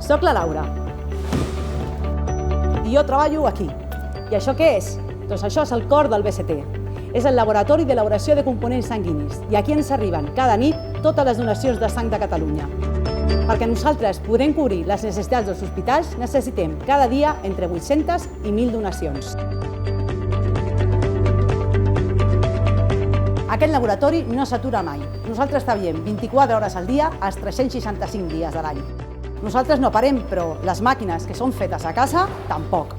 Soc la Laura. I jo treballo aquí. I això què és? Doncs això és el cor del BCT. És el Laboratori d'Elaboració de Components Sanguinis. I aquí ens arriben cada nit totes les donacions de sang de Catalunya. Perquè nosaltres podrem cobrir les necessitats dels hospitals, necessitem cada dia entre 800 i 1.000 donacions. Aquest laboratori no s'atura mai. Nosaltres treballem 24 hores al dia, els 365 dies de l'any. Nosaltres no parem, però les màquines que són fetes a casa, tampoc.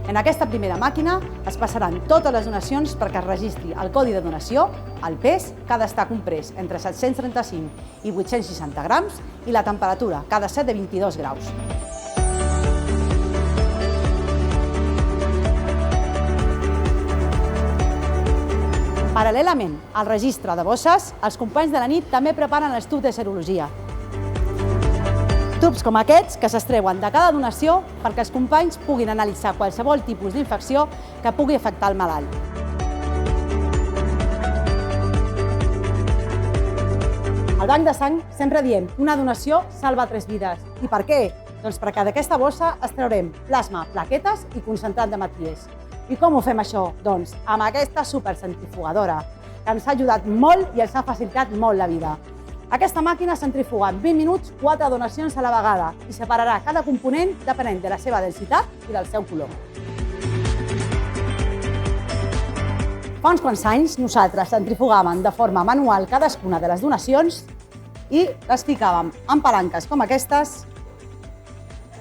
En aquesta primera màquina es passaran totes les donacions perquè es registri el codi de donació, el pes, que ha d'estar comprès entre 735 i 860 grams, i la temperatura, que ha de ser de 22 graus. Paral·lelament al registre de bosses, els companys de la nit també preparen els tubs de serologia. Tubs com aquests que s'extreuen de cada donació perquè els companys puguin analitzar qualsevol tipus d'infecció que pugui afectar el malalt. Al banc de sang sempre diem que una donació salva 3 vides. I per què? Doncs perquè d'aquesta bossa extraurem plasma, plaquetes i concentrat d'hematries. I com ho fem això? Doncs amb aquesta supercentrifugadora, que ens ha ajudat molt i ens ha facilitat molt la vida. Aquesta màquina centrifuga en 20 minuts 4 donacions a la vegada i separarà cada component depenent de la seva densitat i del seu color. Fa uns quants anys nosaltres centrifugàvem de forma manual cadascuna de les donacions i les ficàvem en palanques com aquestes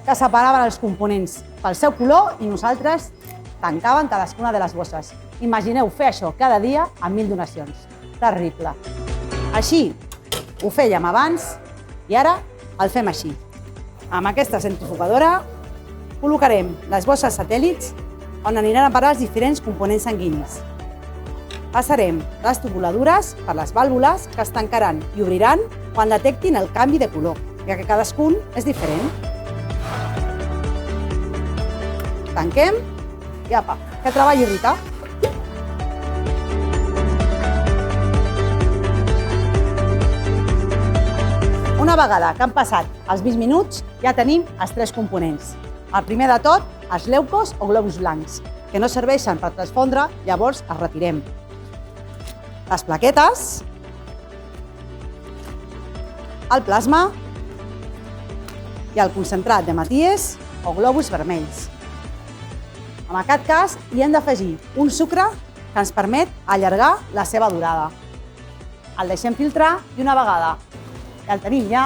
que separaven els components pel seu color i nosaltres tancàvem cadascuna de les bosses. Imagineu fer això cada dia amb 1.000 donacions. Terrible. Així ho fèiem abans i ara el fem així. Amb aquesta centrifugadora col·locarem les bosses satèl·lits on aniran a parar els diferents components sanguinis. Passarem les tubuladures per les vàlvules que es tancaran i obriran quan detectin el canvi de color, ja que cadascun és diferent. Tanquem i apa, que treballi Rita. Una vegada que han passat els 20 minuts, ja tenim els 3 components. El primer de tot, els leucos o globus blancs, que no serveixen per transfondre, llavors els retirem. Les plaquetes, el plasma i el concentrat d'hematries o globus vermells. En aquest cas, hi hem d'afegir un sucre que ens permet allargar la seva durada. El deixem filtrar i una vegada que el tenim ja,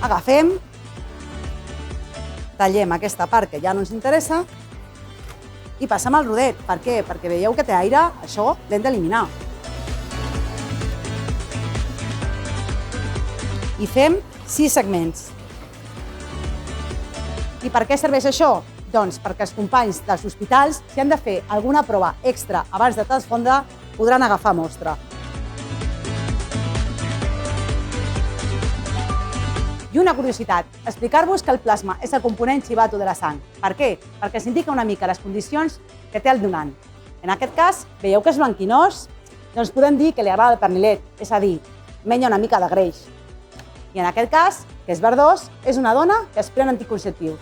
agafem, tallem aquesta part que ja no ens interessa i passem al rodet. Per què? Perquè veieu que té aire, això l'hem d'eliminar. I fem 6 segments. I per què serveix això? Doncs perquè els companys dels hospitals, si han de fer alguna prova extra abans de transfondre, podran agafar mostra. I una curiositat, explicar-vos que el plasma és el component xivato de la sang. Per què? Perquè s'indica una mica les condicions que té el donant. En aquest cas, veieu que és blanquinós? Doncs podem dir que li agrada el pernilet, és a dir, menja una mica de greix. I en aquest cas, que és verdós, és una dona que es pren anticonceptius.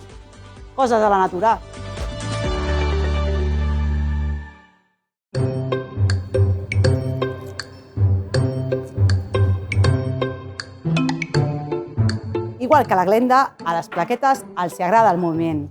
Coses de la natura. Igual que a la glenda, a les plaquetes els agrada el moviment.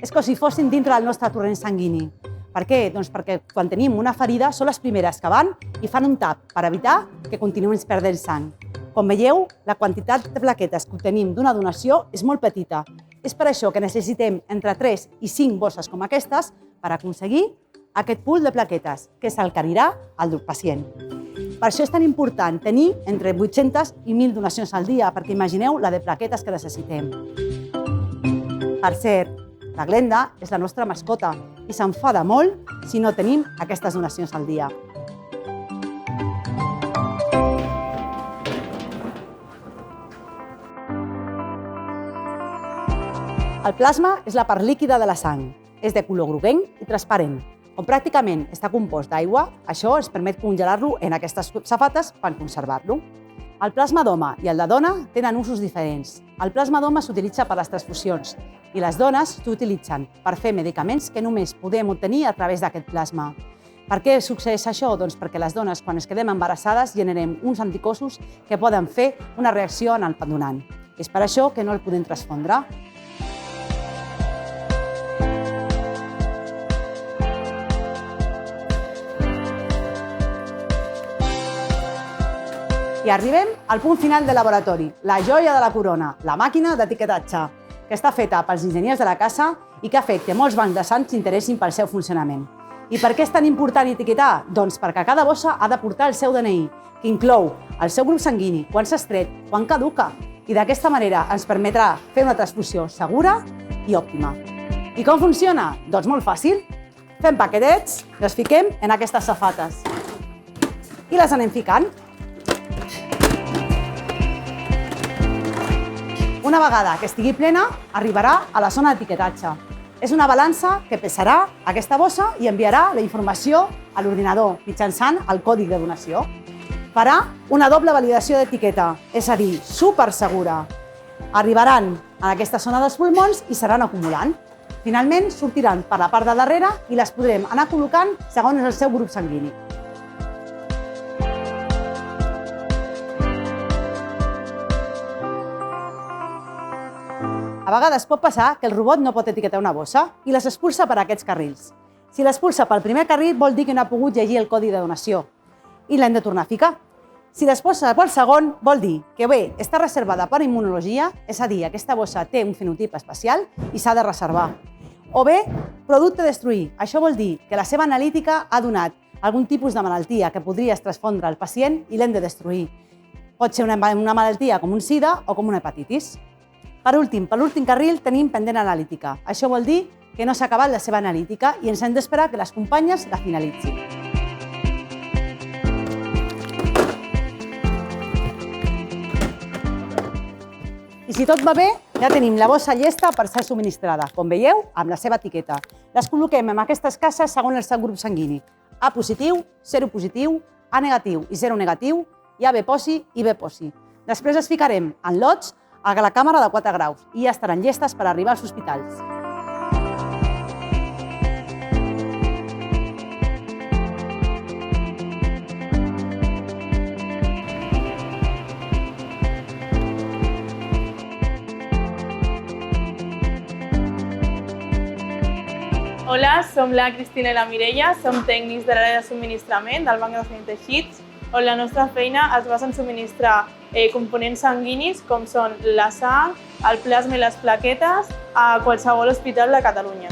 És com si fossin dintre del nostre torrent sanguini. Per què? Doncs perquè quan tenim una ferida són les primeres que van i fan un tap per evitar que continuïn perdent sang. Com veieu, la quantitat de plaquetes que obtenim d'una donació és molt petita. És per això que necessitem entre 3 i 5 bosses com aquestes per aconseguir aquest pool de plaquetes, que és el que anirà al pacient. Per això és tan important tenir entre 800 i 1.000 donacions al dia, perquè imagineu la de plaquetes que necessitem. Per cert, la Glenda és la nostra mascota i s'enfada molt si no tenim aquestes donacions al dia. El plasma és la part líquida de la sang. És de color groguenc i transparent. Com pràcticament està compost d'aigua, això ens permet congelar-lo en aquestes safates per conservar-lo. El plasma d'home i el de dona tenen usos diferents. El plasma d'home s'utilitza per les transfusions i les dones s'utilitzen per fer medicaments que només podem obtenir a través d'aquest plasma. Per què succeeix això? Doncs perquè les dones, quan es quedem embarassades, generem uns anticossos que poden fer una reacció en el donant. És per això que no el podem transfondre. I arribem al punt final del laboratori, la joia de la corona, la màquina d'etiquetatge, que està feta pels enginyers de la casa i que ha fet que molts bancs de sang s'interessin pel seu funcionament. I per què és tan important etiquetar? Doncs perquè cada bossa ha de portar el seu DNI, que inclou el seu grup sanguini, quan s'ha extret, quan caduca. I d'aquesta manera ens permetrà fer una transfusió segura i òptima. I com funciona? Doncs molt fàcil. Fem paquetets, les fiquem en aquestes safates i les anem ficant. Una vegada que estigui plena, arribarà a la zona d'etiquetatge. És una balança que pesarà aquesta bossa i enviarà la informació a l'ordinador mitjançant el codi de donació. Farà una doble validació d'etiqueta, és a dir, supersegura. Arribaran a aquesta zona dels pulmons i seran acumulant. Finalment, sortiran per la part de darrere i les podrem anar col·locant segons el seu grup sanguini. A vegades pot passar que el robot no pot etiquetar una bossa i les expulsa per aquests carrils. Si l'expulsa pel primer carril vol dir que no ha pogut llegir el codi de donació i l'hem de tornar a ficar. Si l'expulsa pel segon vol dir que bé, està reservada per immunologia, és a dir, aquesta bossa té un fenotip especial i s'ha de reservar. O bé, producte destruir. Això vol dir que la seva analítica ha donat algun tipus de malaltia que podries transfondre al pacient i l'hem de destruir. Pot ser una malaltia com un sida o com una hepatitis. Per l'últim carril tenim pendent analítica. Això vol dir que no s'ha acabat la seva analítica i ens hem d'esperar que les companyes la finalitzin. I si tot va bé, ja tenim la bossa llesta per ser subministrada, com veieu, amb la seva etiqueta. Les col·loquem en aquestes caixes segons el seu grup sanguini. A positiu, seropositiu, A negatiu i zero negatiu, i AB posi i B posi. Després les ficarem en lots a la càmera de 4 graus i ja estaran llestes per arribar als hospitals. Hola, som la Cristina i la Mireia, som tècnics de l'àrea de subministrament del Banc de Sang i Teixits, on la nostra feina es basa en subministrar components sanguinis com són la sang, el plasma i les plaquetes a qualsevol hospital de Catalunya.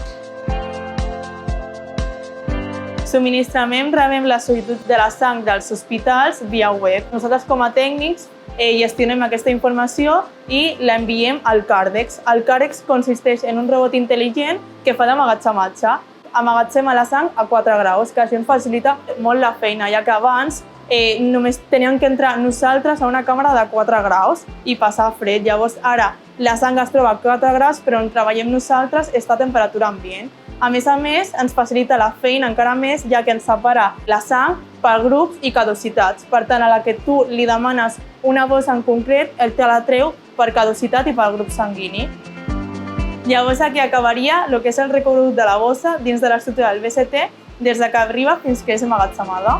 Subministrament rebem la sol·licitud de la sang dels hospitals via web. Nosaltres com a tècnics gestionem aquesta informació i l'enviem al Cardex. El Cardex consisteix en un robot intel·ligent que fa d'emmagatzematge. Emmagatzema la sang a 4 graus, que això ens facilita molt la feina, ja que abans només teníem que entrar nosaltres a una càmera de 4 graus i passar fred. Llavors ara la sang es troba a 4 graus, però on treballem nosaltres està a temperatura ambient. A més, ens facilita la feina encara més, ja que ens separa la sang per grups i caducitats. Per tant, a la que tu li demanes una bossa en concret, ell te la treu per caducitat i per grup sanguini. Llavors aquí acabaria el que és el recorregut de la bossa dins de l'estructura del BCT des que arriba fins que és emmagatzemada.